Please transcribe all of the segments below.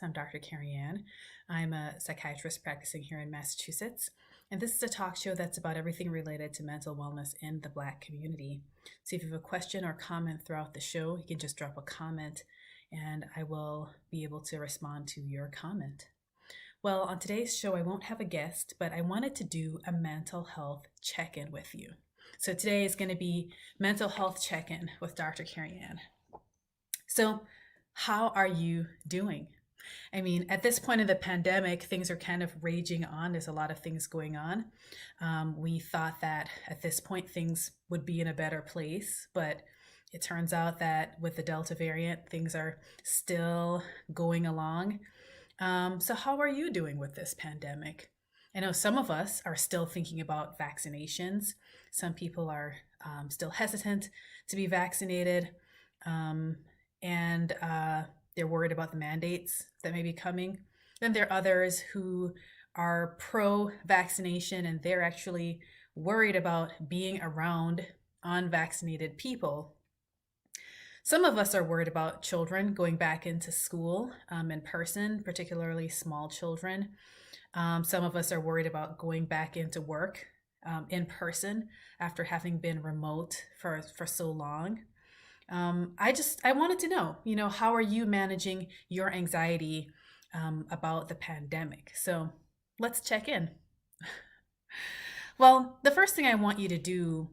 I'm Dr. Carrie Ann. I'm a psychiatrist practicing here in Massachusetts, and this is a talk show that's about everything related to mental wellness in the Black community. So if you have a question or comment throughout the show, you can just drop a comment and I will be able to respond to your comment. Well, on today's show, I won't have a guest, but I wanted to do a mental health check in with you. So today is going to be mental health check in with Dr. Carrie Ann. So, how are you doing? I mean, at this point in the pandemic, things are kind of raging on. There's a lot of things going on. We thought that at this point things would be in a better place, but it turns out that with the Delta variant, things are still going along. So, how are you doing with this pandemic? I know some of us are still thinking about vaccinations. Some people are still hesitant to be vaccinated. Um, and they're worried about the mandates that may be coming. Then there are others who are pro vaccination and they're actually worried about being around unvaccinated people. Some of us are worried about children going back into school in person, particularly small children. Some of us are worried about going back into work in person after having been remote for so long. I wanted to know, how are you managing your anxiety about the pandemic? So let's check in. Well, the first thing I want you to do,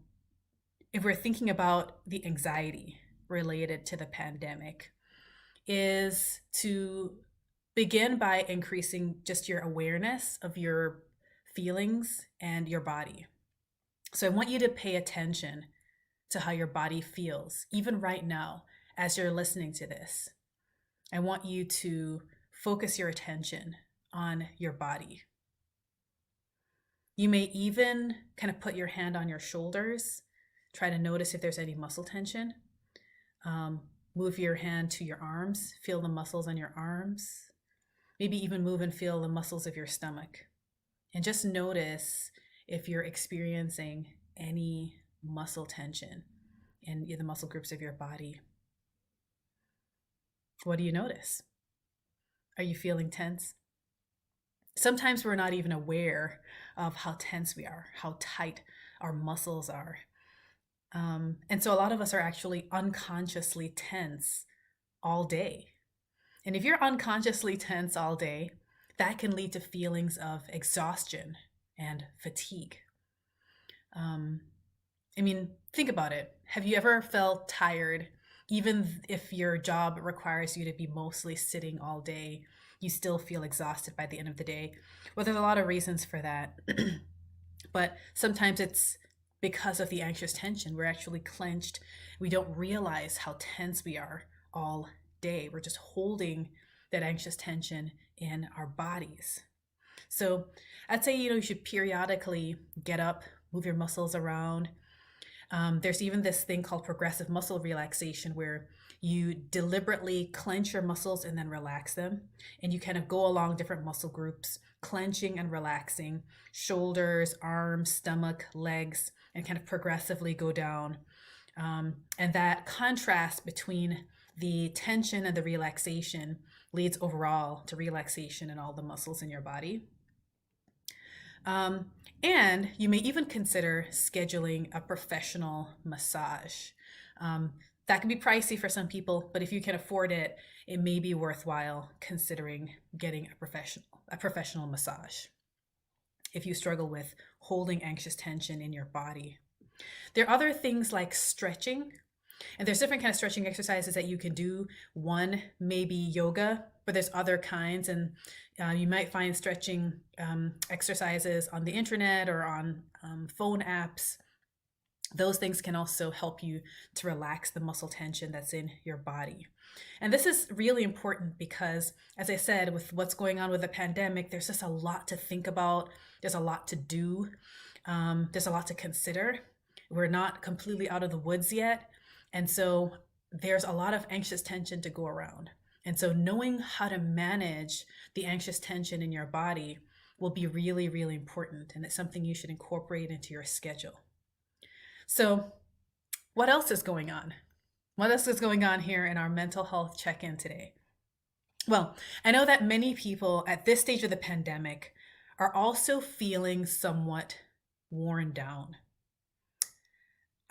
if we're thinking about the anxiety related to the pandemic, is to begin by increasing just your awareness of your feelings and your body. So I want you to pay attention to how your body feels, even right now, as you're listening to this. I want you to focus your attention on your body. You may even kind of put your hand on your shoulders, try to notice if there's any muscle tension. Move your hand to your arms, feel the muscles on your arms. Maybe even move and feel the muscles of your stomach. And just notice if you're experiencing any muscle tension in the muscle groups of your body. What do you notice? Are you feeling tense? Sometimes we're not even aware of how tense we are, how tight our muscles are. And so a lot of us are actually unconsciously tense all day. And if you're unconsciously tense all day, that can lead to feelings of exhaustion and fatigue. Think about it. Have you ever felt tired, even if your job requires you to be mostly sitting all day? You still feel exhausted by the end of the day. Well, there's a lot of reasons for that. But sometimes it's because of the anxious tension. We're actually clenched. We don't realize how tense we are all day. We're just holding that anxious tension in our bodies. So I'd say, you should periodically get up, move your muscles around. There's even this thing called progressive muscle relaxation where you deliberately clench your muscles and then relax them. And you kind of go along different muscle groups, clenching and relaxing, shoulders, arms, stomach, legs, and kind of progressively go down. And that contrast between the tension and the relaxation leads overall to relaxation in all the muscles in your body. And you may even consider scheduling a professional massage. That can be pricey for some people, but if you can afford it, it may be worthwhile considering getting a professional massage if you struggle with holding anxious tension in your body. There are other things like stretching, and there's different kind of stretching exercises that you can do. One may be yoga, but there's other kinds, and you might find stretching exercises on the internet or on phone apps. Those things can also help you to relax the muscle tension that's in your body. And this is really important because, as I said, with what's going on with the pandemic, there's just a lot to think about. There's a lot to do. There's a lot to consider. We're not completely out of the woods yet. And so there's a lot of anxious tension to go around. And so knowing how to manage the anxious tension in your body will be really, really important. And it's something you should incorporate into your schedule. So what else is going on? What else is going on here in our mental health check-in today? Well, I know that many people at this stage of the pandemic are also feeling somewhat worn down.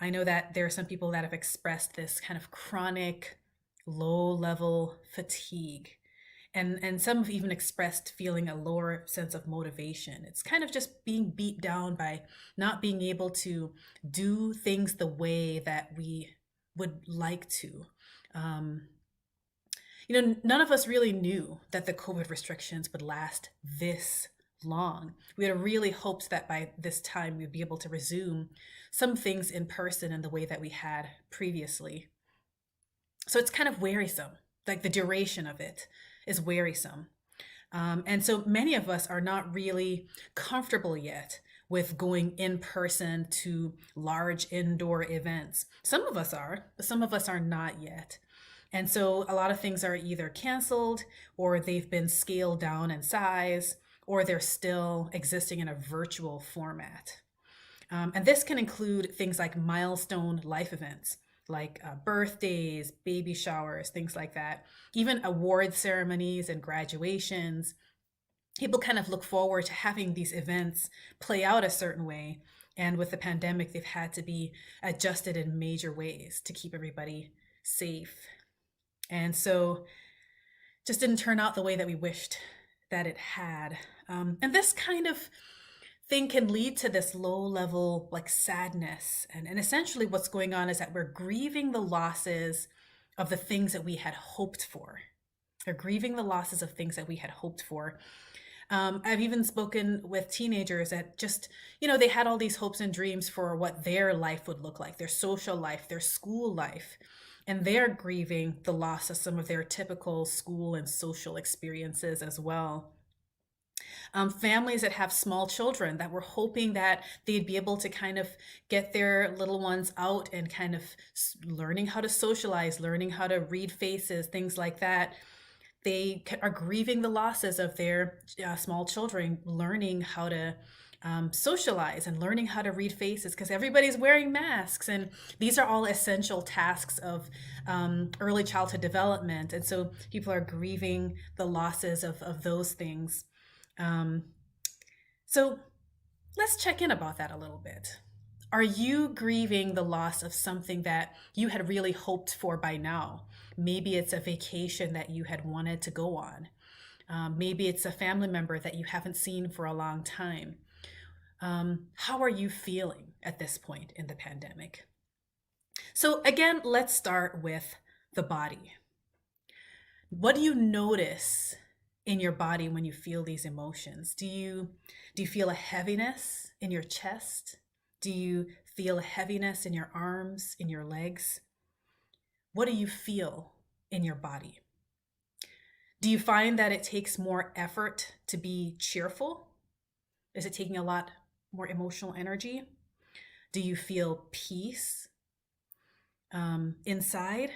I know that there are some people that have expressed this kind of chronic low level fatigue. And some have even expressed feeling a lower sense of motivation. It's kind of just being beat down by not being able to do things the way that we would like to. Um, None of us really knew that the COVID restrictions would last this long. We had really hoped that by this time we'd be able to resume some things in person in the way that we had previously. So it's kind of wearisome. Like the duration of it is wearisome. And so many of us are not really comfortable yet with going in person to large indoor events. Some of us are, but some of us are not yet. And so a lot of things are either canceled or they've been scaled down in size or they're still existing in a virtual format. And this can include things like milestone life events, like birthdays, baby showers, things like that, even award ceremonies and graduations. People kind of look forward to having these events play out a certain way. And with the pandemic, they've had to be adjusted in major ways to keep everybody safe. And so just didn't turn out the way that we wished that it had. And this kind of thing can lead to this low level like sadness. And essentially what's going on is that we're grieving the losses of the things that we had hoped for. We're grieving the losses of things that we had hoped for. I've even spoken with teenagers that just, they had all these hopes and dreams for what their life would look like, their social life, their school life. And they're grieving the loss of some of their typical school and social experiences as well. Families that have small children that were hoping that they'd be able to kind of get their little ones out and kind of learning how to socialize, learning how to read faces, things like that. They are grieving the losses of their small children, learning how to socialize and learning how to read faces because everybody's wearing masks. And these are all essential tasks of early childhood development. And so people are grieving the losses of those things. So let's check in about that a little bit. Are you grieving the loss of something that you had really hoped for by now? Maybe it's a vacation that you had wanted to go on. Maybe it's a family member that you haven't seen for a long time. How are you feeling at this point in the pandemic? So again, let's start with the body. What do you notice in your body when you feel these emotions? Do you feel a heaviness in your chest? Do you feel a heaviness in your arms, in your legs? What do you feel in your body? Do you find that it takes more effort to be cheerful? Is it taking a lot more emotional energy? Do you feel peace inside?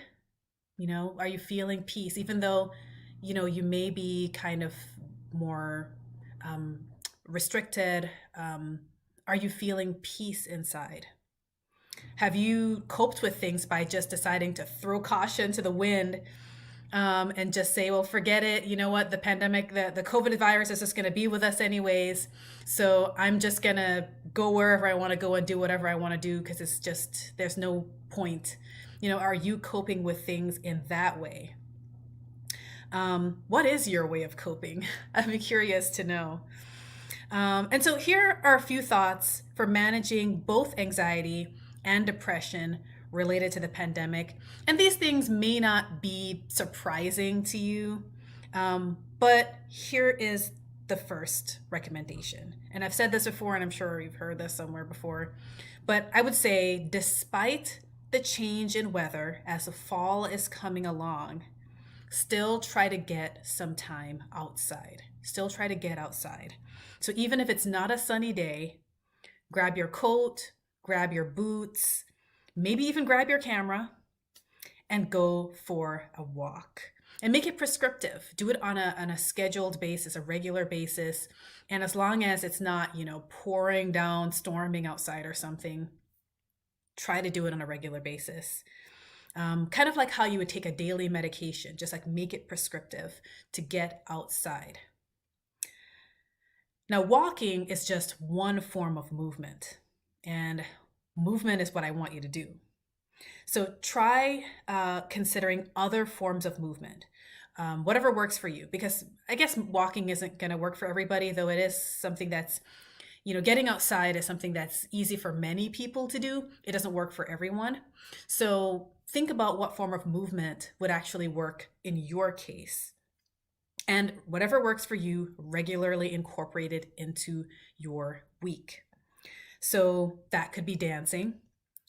Are you feeling peace even though, you may be kind of more restricted? Are you feeling peace inside? Have you coped with things by just deciding to throw caution to the wind and just say, well, forget it. You know what? The pandemic, the COVID virus is just going to be with us anyways. So I'm just going to go wherever I want to go and do whatever I want to do because it's just, there's no point. Are you coping with things in that way? What is your way of coping? I'd be curious to know. And so here are a few thoughts for managing both anxiety and depression related to the pandemic. And these things may not be surprising to you, but here is the first recommendation. And I've said this before, and I'm sure you've heard this somewhere before, but I would say despite the change in weather as the fall is coming along, still try to get some time outside. Still try to get outside. So even if it's not a sunny day, grab your coat, grab your boots, maybe even grab your camera and go for a walk. And make it prescriptive. Do it on a scheduled basis, a regular basis. And as long as it's not, pouring down, storming outside or something, try to do it on a regular basis. kind of like how you would take a daily medication, just like make it prescriptive to get outside. Now, walking is just one form of movement, and movement is what I want you to do. So try considering other forms of movement, whatever works for you, because I guess walking isn't going to work for everybody, though it is something that's, getting outside is something that's easy for many people to do. It doesn't work for everyone. So think about what form of movement would actually work in your case. And whatever works for you, regularly incorporate it into your week. So that could be dancing.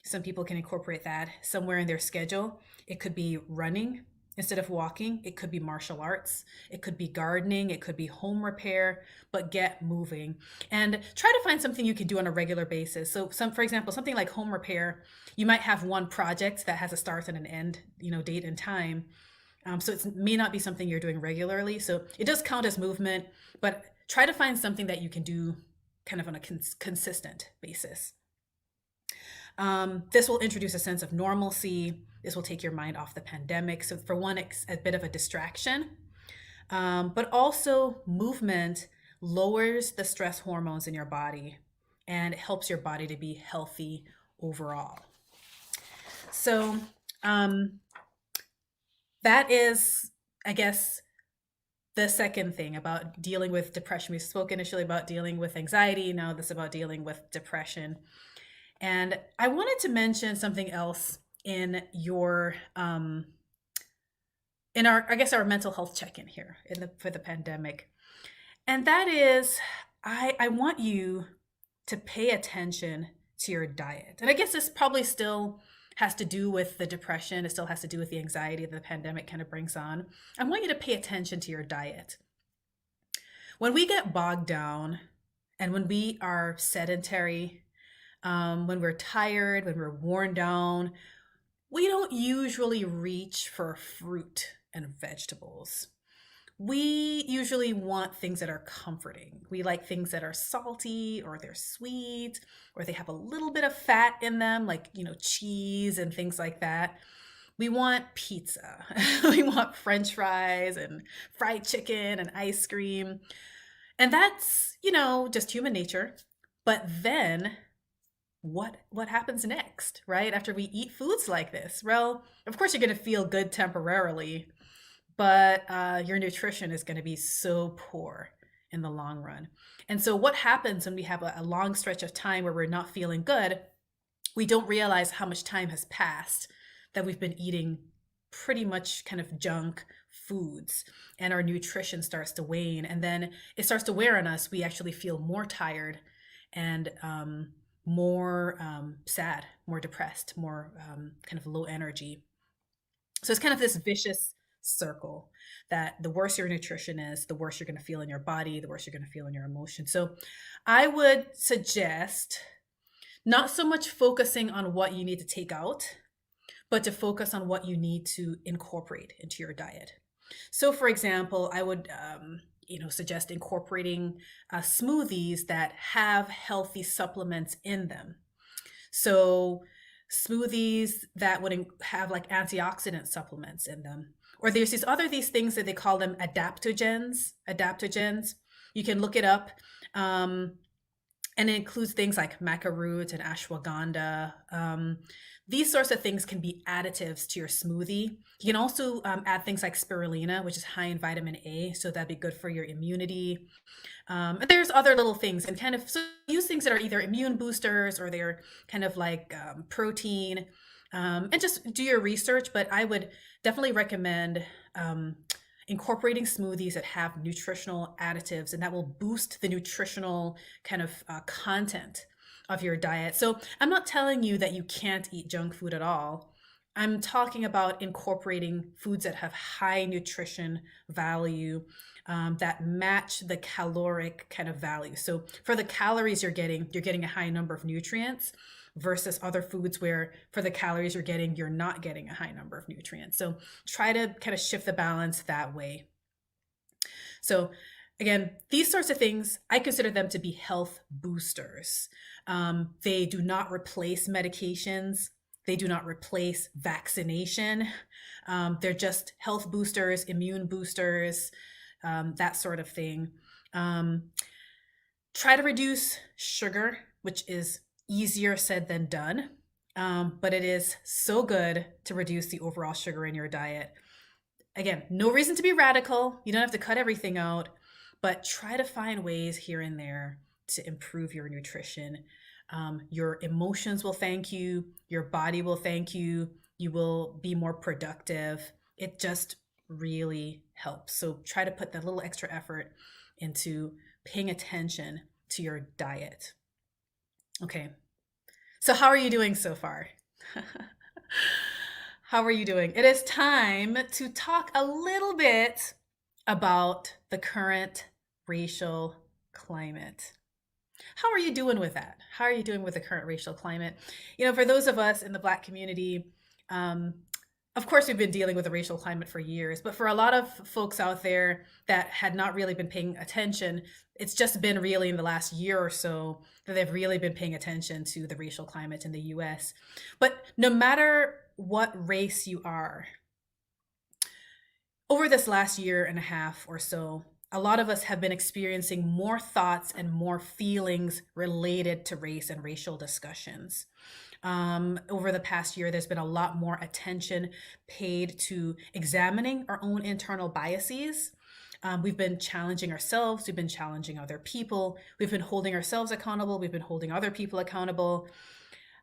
Some people can incorporate that somewhere in their schedule. It could be running instead of walking. It could be martial arts. It could be gardening. It could be home repair, but get moving and try to find something you can do on a regular basis. So for example, something like home repair, you might have one project that has a start and an end, date and time. So it may not be something you're doing regularly. So it does count as movement, but try to find something that you can do kind of on a consistent basis. This will introduce a sense of normalcy. This will take your mind off the pandemic. So for one, it's a bit of a distraction, but also movement lowers the stress hormones in your body and it helps your body to be healthy overall. So that is, I guess, the second thing about dealing with depression. We spoke initially about dealing with anxiety. Now this is about dealing with depression. And I wanted to mention something else in our mental health check-in here for the pandemic. And that is, I want you to pay attention to your diet. And I guess this probably still has to do with the depression. It still has to do with the anxiety that the pandemic kind of brings on. I want you to pay attention to your diet. When we get bogged down and when we are sedentary, when we're tired, when we're worn down, we don't usually reach for fruit and vegetables. We usually want things that are comforting. We like things that are salty or they're sweet or they have a little bit of fat in them, like, cheese and things like that. We want pizza. We want French fries and fried chicken and ice cream. And that's, just human nature. But then what happens next, right? After we eat foods like this? Well, of course, you're going to feel good temporarily, but your nutrition is going to be so poor in the long run. And so what happens when we have a long stretch of time where we're not feeling good, we don't realize how much time has passed that we've been eating pretty much kind of junk foods, and our nutrition starts to wane, and then it starts to wear on us. We actually feel more tired and more sad, more depressed, more kind of low energy. So it's kind of this vicious circle that the worse your nutrition is, the worse you're going to feel in your body, the worse you're going to feel in your emotions. So I would suggest not so much focusing on what you need to take out, but to focus on what you need to incorporate into your diet. So for example, I would suggest incorporating smoothies that have healthy supplements in them. So smoothies that would have like antioxidant supplements in them. Or there's these things that they call them adaptogens. You can look it up. And it includes things like maca root and ashwagandha. These sorts of things can be additives to your smoothie. You can also add things like spirulina, which is high in vitamin A, so that'd be good for your immunity. And there's other little things, and kind of so use things that are either immune boosters or they're kind of like protein. And just do your research, but I would definitely recommend incorporating smoothies that have nutritional additives, and that will boost the nutritional kind of content of your diet. So I'm not telling you that you can't eat junk food at all. I'm talking about incorporating foods that have high nutrition value, that match the caloric kind of value. So for the calories you're getting a high number of nutrients, versus other foods where for the calories you're not getting a high number of nutrients. So try to kind of shift the balance that way. So again, these sorts of things, I consider them to be health boosters. They do not replace medications. They do not replace vaccination. They're just health boosters, immune boosters, that sort of thing. Try to reduce sugar, which is easier said than done. But it is so good to reduce the overall sugar in your diet. Again, no reason to be radical. You don't have to cut everything out, but try to find ways here and there to improve your nutrition. Your emotions will thank you. Your body will thank you. You will be more productive. It just really helps. So try to put that little extra effort into paying attention to your diet. Okay. So how are you doing so far? How are you doing? It is time to talk a little bit about the current racial climate. How are you doing with that? How are you doing with the current racial climate? For those of us in the Black community, of course, we've been dealing with the racial climate for years, but for a lot of folks out there that had not really been paying attention, it's just been really in the last year or so that they've really been paying attention to the racial climate in the US. But no matter what race you are, over this last year and a half or so, a lot of us have been experiencing more thoughts and more feelings related to race and racial discussions. Over the past year, there's been a lot more attention paid to examining our own internal biases. We've been challenging ourselves. We've been challenging other people. We've been holding ourselves accountable. We've been holding other people accountable.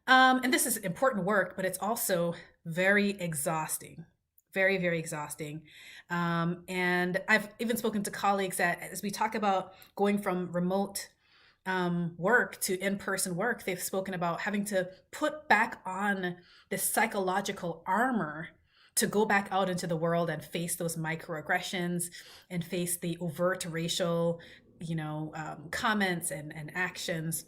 And this is important work, but it's also very exhausting. Very, very exhausting. And I've even spoken to colleagues that as we talk about going from remote work to in-person work, they've spoken about having to put back on this psychological armor to go back out into the world and face those microaggressions and face the overt racial, comments and actions.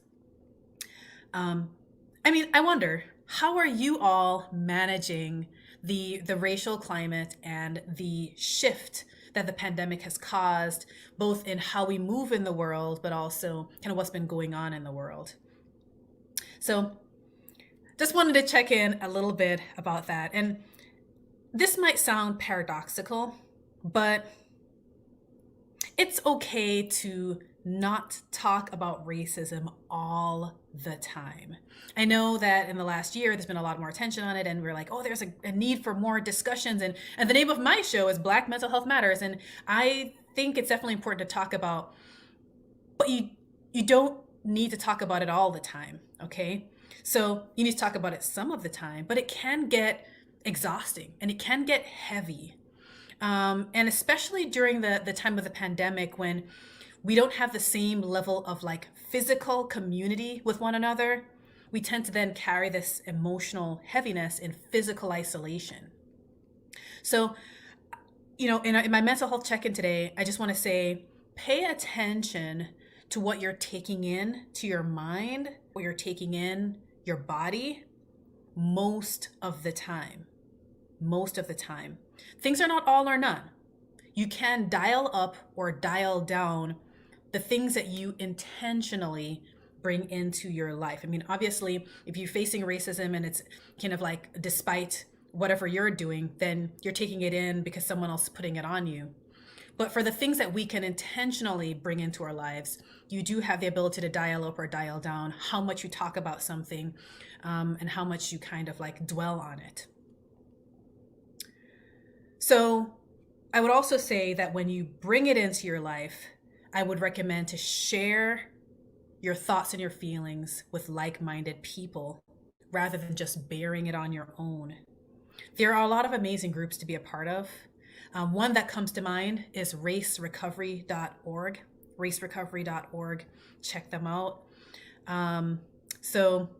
I wonder, how are you all managing the racial climate and the shift that the pandemic has caused, both in how we move in the world, but also kind of what's been going on in the world? So just wanted to check in a little bit about that. And this might sound paradoxical, but it's okay to not talk about racism all the time. I know that in the last year, there's been a lot more attention on it, and we're like, oh, there's a need for more discussions. And the name of my show is Black Mental Health Matters. And I think it's definitely important to talk about, but you don't need to talk about it all the time, okay? So you need to talk about it some of the time, but it can get exhausting and it can get heavy. And especially during the time of the pandemic, when we don't have the same level of physical community with one another, we tend to then carry this emotional heaviness in physical isolation. So, in my mental health check-in today, I just want to say, pay attention to what you're taking in to your mind, what you're taking in your body most of the time. Most of the time. Things are not all or none. You can dial up or dial down the things that you intentionally bring into your life. Obviously, if you're facing racism and it's kind of despite whatever you're doing, then you're taking it in because someone else is putting it on you. But for the things that we can intentionally bring into our lives, you do have the ability to dial up or dial down how much you talk about something, and how much you kind of dwell on it. So I would also say that when you bring it into your life, I would recommend to share your thoughts and your feelings with like-minded people rather than just bearing it on your own. There are a lot of amazing groups to be a part of. One that comes to mind is racerecovery.org. Racerecovery.org. Check them out. So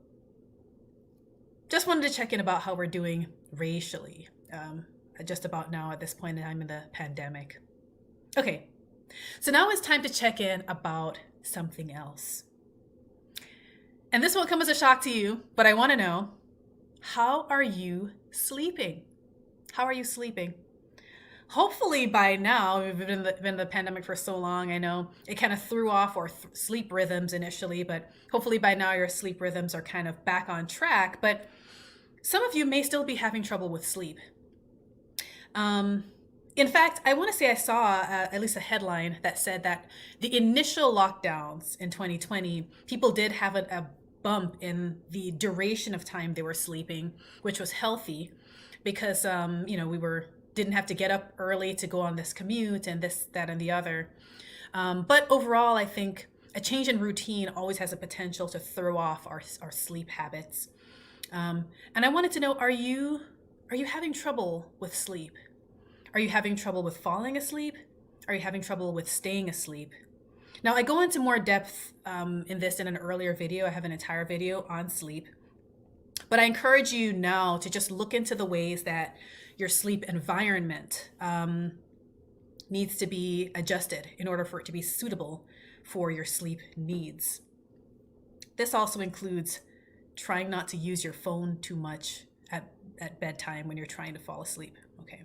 just wanted to check in about how we're doing racially. Just about now at this point in time in the pandemic. Okay, so now it's time to check in about something else. And this won't come as a shock to you, but I want to know, how are you sleeping? How are you sleeping? Hopefully by now, we've been in the pandemic for so long, I know it kind of threw off our sleep rhythms initially, but hopefully by now your sleep rhythms are kind of back on track. But Some of you may still be having trouble with sleep. In fact, I want to say I saw at least a headline that said that the initial lockdowns in 2020, people did have a bump in the duration of time they were sleeping, which was healthy because we didn't have to get up early to go on this commute and this, that, and the other. But overall, I think a change in routine always has a potential to throw off our sleep habits. And I wanted to know, are you having trouble with sleep? Are you having trouble with falling asleep? Are you having trouble with staying asleep? Now, I go into more depth in this in an earlier video. I have an entire video on sleep. But I encourage you now to just look into the ways that your sleep environment needs to be adjusted in order for it to be suitable for your sleep needs. This also includes trying not to use your phone too much at bedtime when you're trying to fall asleep. Okay.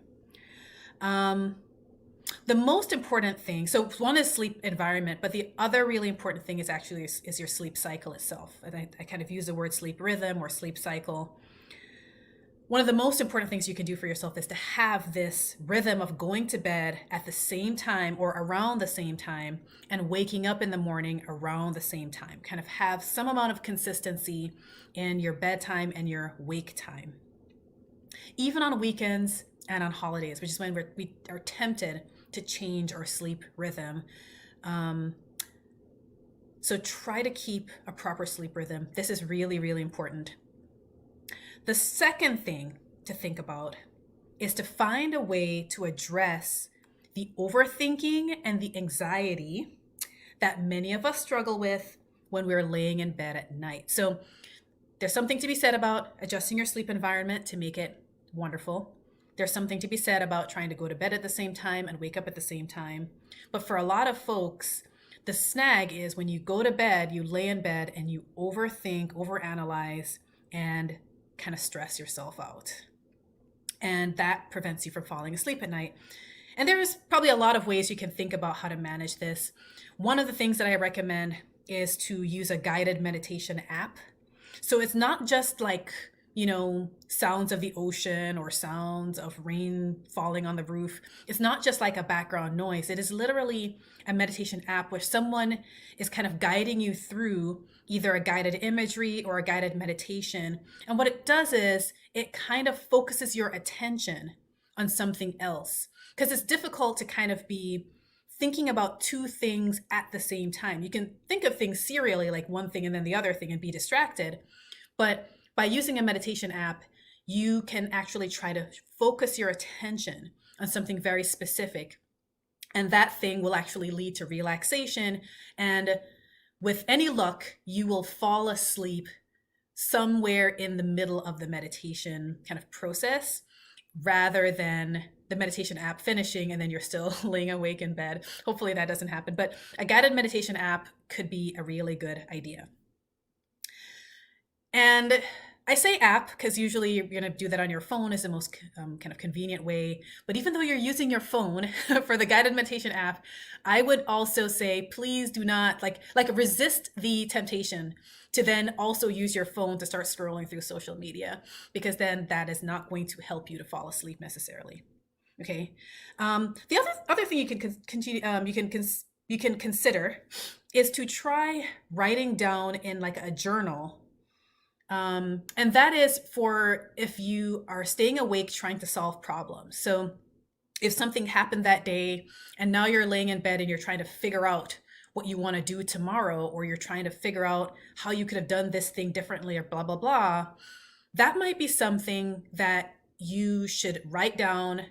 The most important thing, so one is sleep environment, but the other really important thing is actually is your sleep cycle itself. And I kind of use the word sleep rhythm or sleep cycle. One of the most important things you can do for yourself is to have this rhythm of going to bed at the same time or around the same time and waking up in the morning around the same time. Kind of have some amount of consistency in your bedtime and your wake time. Even on weekends and on holidays, which is when we are tempted to change our sleep rhythm. So try to keep a proper sleep rhythm. This is really, really important. The second thing to think about is to find a way to address the overthinking and the anxiety that many of us struggle with when we're laying in bed at night. So there's something to be said about adjusting your sleep environment to make it wonderful. There's something to be said about trying to go to bed at the same time and wake up at the same time. But for a lot of folks, the snag is when you go to bed, you lay in bed and you overthink, overanalyze, and kind of stress yourself out. And that prevents you from falling asleep at night. And there's probably a lot of ways you can think about how to manage this. One of the things that I recommend is to use a guided meditation app. So it's not just like, sounds of the ocean or sounds of rain falling on the roof. It's not just like a background noise. It is literally a meditation app where someone is kind of guiding you through either a guided imagery or a guided meditation. And what it does is it kind of focuses your attention on something else, because it's difficult to kind of be thinking about two things at the same time. You can think of things serially, like one thing and then the other thing, and be distracted. But by using a meditation app, you can actually try to focus your attention on something very specific. And that thing will actually lead to relaxation. And with any luck, you will fall asleep somewhere in the middle of the meditation kind of process, rather than the meditation app finishing and then you're still laying awake in bed. Hopefully that doesn't happen. But a guided meditation app could be a really good idea. And I say app because usually you're going to do that on your phone is the most kind of convenient way. But even though you're using your phone for the guided meditation app, I would also say, please do not like resist the temptation to then also use your phone to start scrolling through social media, because then that is not going to help you to fall asleep necessarily. Okay. The other thing you can continue, you can consider is to try writing down in like a journal. And that is for if you are staying awake trying to solve problems. So if something happened that day and now you're laying in bed and you're trying to figure out what you want to do tomorrow, or you're trying to figure out how you could have done this thing differently, or blah, blah, blah, that might be something that you should write down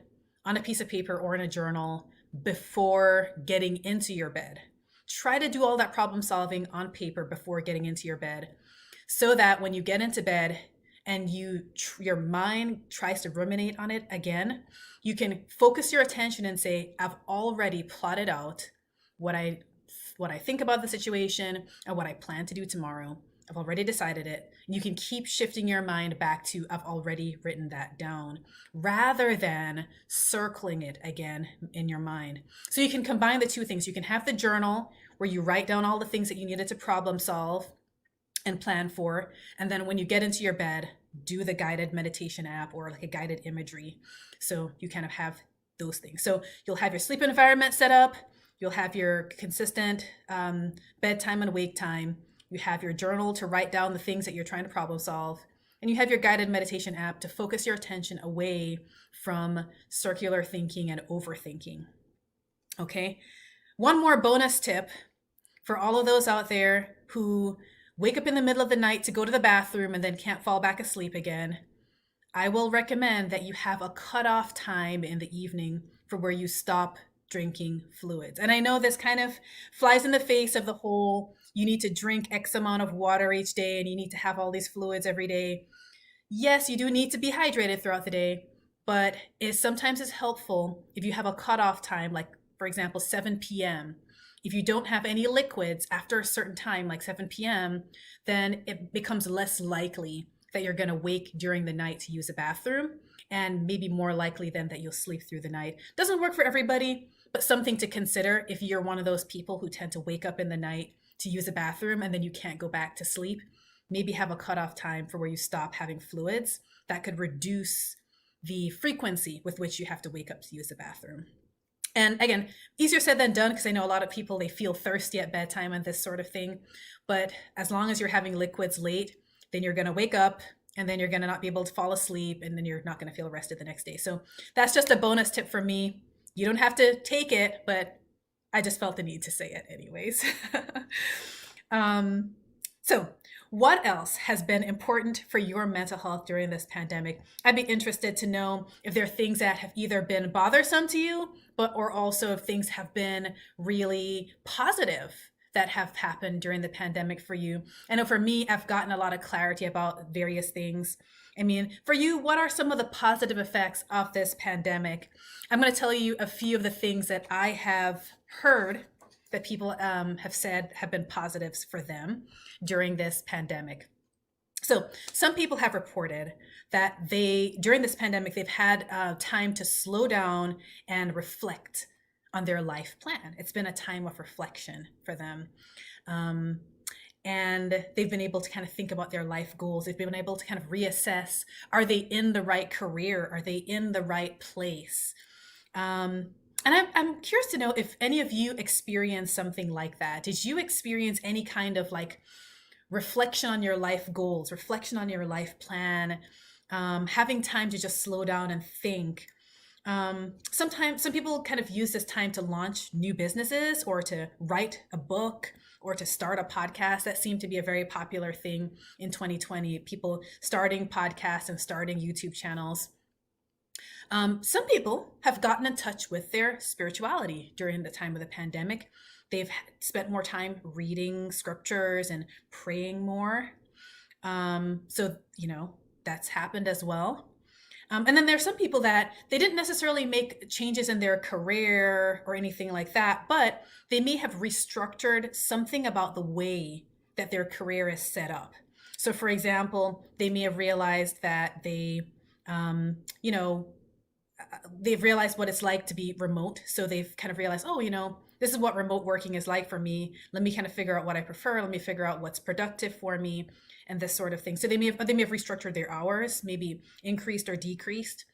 on a piece of paper or in a journal before getting into your bed. Try to do all that problem solving on paper before getting into your bed, so that when you get into bed and your mind tries to ruminate on it again, you can focus your attention and say, I've already plotted out what I think about the situation and what I plan to do tomorrow. I've already decided it. And you can keep shifting your mind back to, I've already written that down, rather than circling it again in your mind. So you can combine the two things. You can have the journal where you write down all the things that you needed to problem solve and plan for. And then when you get into your bed, do the guided meditation app or like a guided imagery. So you kind of have those things. So you'll have your sleep environment set up. You'll have your consistent bedtime and wake time. You have your journal to write down the things that you're trying to problem solve. And you have your guided meditation app to focus your attention away from circular thinking and overthinking. Okay. One more bonus tip for all of those out there who wake up in the middle of the night to go to the bathroom and then can't fall back asleep again. I will recommend that you have a cutoff time in the evening for where you stop drinking fluids. And I know this kind of flies in the face of the whole, you need to drink X amount of water each day and you need to have all these fluids every day. Yes, you do need to be hydrated throughout the day, but it sometimes is helpful if you have a cutoff time, like for example, 7 p.m. If you don't have any liquids after a certain time, like 7 p.m., then it becomes less likely that you're going to wake during the night to use a bathroom, and maybe more likely then that you'll sleep through the night. Doesn't work for everybody, but something to consider if you're one of those people who tend to wake up in the night to use a bathroom and then you can't go back to sleep. Maybe have a cutoff time for where you stop having fluids. That could reduce the frequency with which you have to wake up to use the bathroom. And again, easier said than done, because I know a lot of people, they feel thirsty at bedtime and this sort of thing. But as long as you're having liquids late, then you're going to wake up and then you're going to not be able to fall asleep and then you're not going to feel rested the next day. So that's just a bonus tip for me. You don't have to take it, but I just felt the need to say it anyways. So what else has been important for your mental health during this pandemic? I'd be interested to know if there are things that have either been bothersome to you, or also if things have been really positive that have happened during the pandemic for you. I know for me, I've gotten a lot of clarity about various things. I mean, for you, what are some of the positive effects of this pandemic? I'm going to tell you a few of the things that I have heard that people have said have been positives for them during this pandemic. So some people have reported that during this pandemic, they've had time to slow down and reflect on their life plan. It's been a time of reflection for them. And they've been able to kind of think about their life goals. They've been able to kind of reassess, are they in the right career? Are they in the right place? And I'm curious to know if any of you experienced something like that. Did you experience any kind of like reflection on your life goals, reflection on your life plan, having time to just slow down and think? Sometimes some people kind of use this time to launch new businesses or to write a book or to start a podcast. That seemed to be a very popular thing in 2020, people starting podcasts and starting YouTube channels. Some people have gotten in touch with their spirituality during the time of the pandemic. They've spent more time reading scriptures and praying more. So, that's happened as well. And then there's some people that they didn't necessarily make changes in their career or anything like that, but they may have restructured something about the way that their career is set up. So for example, they may have realized that they've realized what it's like to be remote. So they've kind of realized, this is what remote working is like for me. Let me kind of figure out what I prefer. Let me figure out what's productive for me and this sort of thing. So they may have restructured their hours, maybe increased or decreased.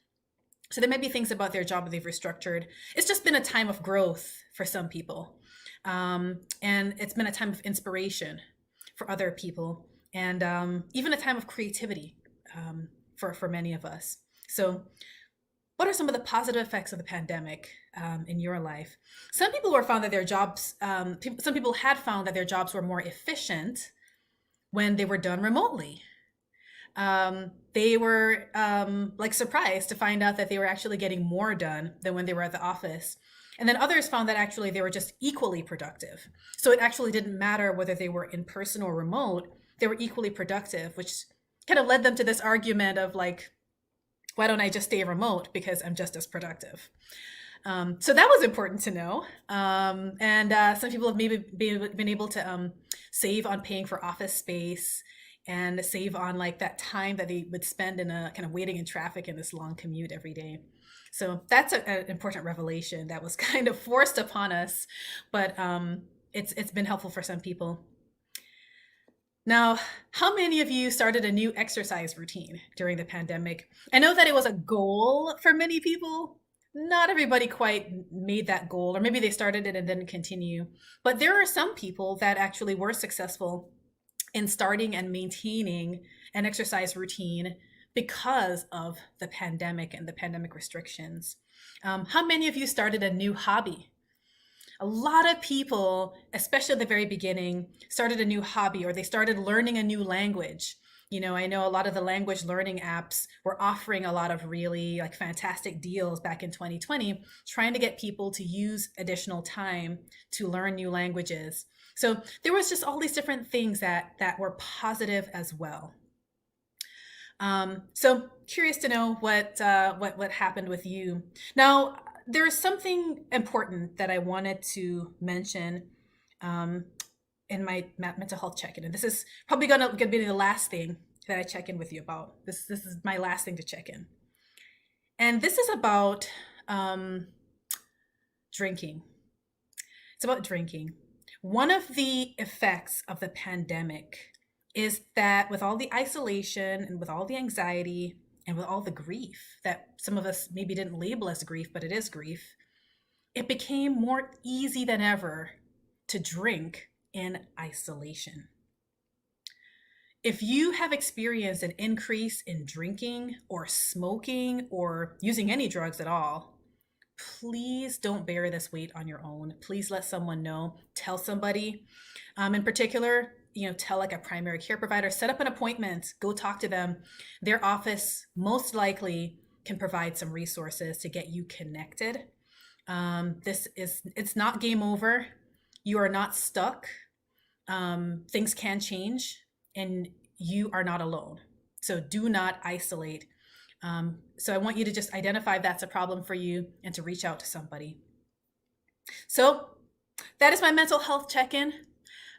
So there may be things about their job that they've restructured. It's just been a time of growth for some people. And it's been a time of inspiration for other people, and even a time of creativity for many of us. So what are some of the positive effects of the pandemic in your life? Some people had found that their jobs were more efficient when they were done remotely. They were surprised to find out that they were actually getting more done than when they were at the office. And then others found that actually they were just equally productive. So it actually didn't matter whether they were in person or remote, they were equally productive, which kind of led them to this argument of like, why don't I just stay remote because I'm just as productive? So that was important to know. And some people have maybe been able to save on paying for office space and save on like that time that they would spend in a kind of waiting in traffic in this long commute every day. So that's an important revelation that was kind of forced upon us, but it's been helpful for some people. Now, how many of you started a new exercise routine during the pandemic? I know that it was a goal for many people. Not everybody quite made that goal, or maybe they started it and didn't continue. But there are some people that actually were successful in starting and maintaining an exercise routine because of the pandemic and the pandemic restrictions. How many of you started a new hobby? A lot of people, especially at the very beginning, started a new hobby or they started learning a new language. I know a lot of the language learning apps were offering a lot of really like fantastic deals back in 2020, trying to get people to use additional time to learn new languages. So there was just all these different things that were positive as well. So curious to know what happened with you. Now, there's something important that I wanted to mention um, in my mental health check-in, and this is probably gonna be the last thing that I check in with you about. This is my last thing to check in, and this is about um, drinking. It's about drinking. One of the effects of the pandemic is that with all the isolation and with all the anxiety and with all the grief that some of us maybe didn't label as grief, but it is grief, it became more easy than ever to drink in isolation. If you have experienced an increase in drinking or smoking or using any drugs at all, please don't bear this weight on your own. Please let someone know. Tell somebody. In particular, tell like a primary care provider, set up an appointment, go talk to them. Their office most likely can provide some resources to get you connected. It's not game over. You are not stuck. Things can change and you are not alone. So do not isolate. So I want you to just identify if that's a problem for you and to reach out to somebody. So that is my mental health check-in.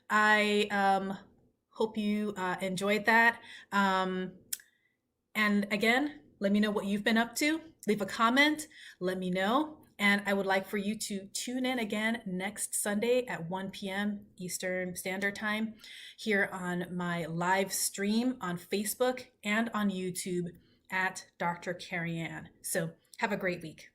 I hope you enjoyed that. And again, let me know what you've been up to. Leave a comment, let me know. And I would like for you to tune in again next Sunday at 1 p.m. Eastern Standard Time here on my live stream on Facebook and on YouTube at Dr. Carrie Ann. So have a great week.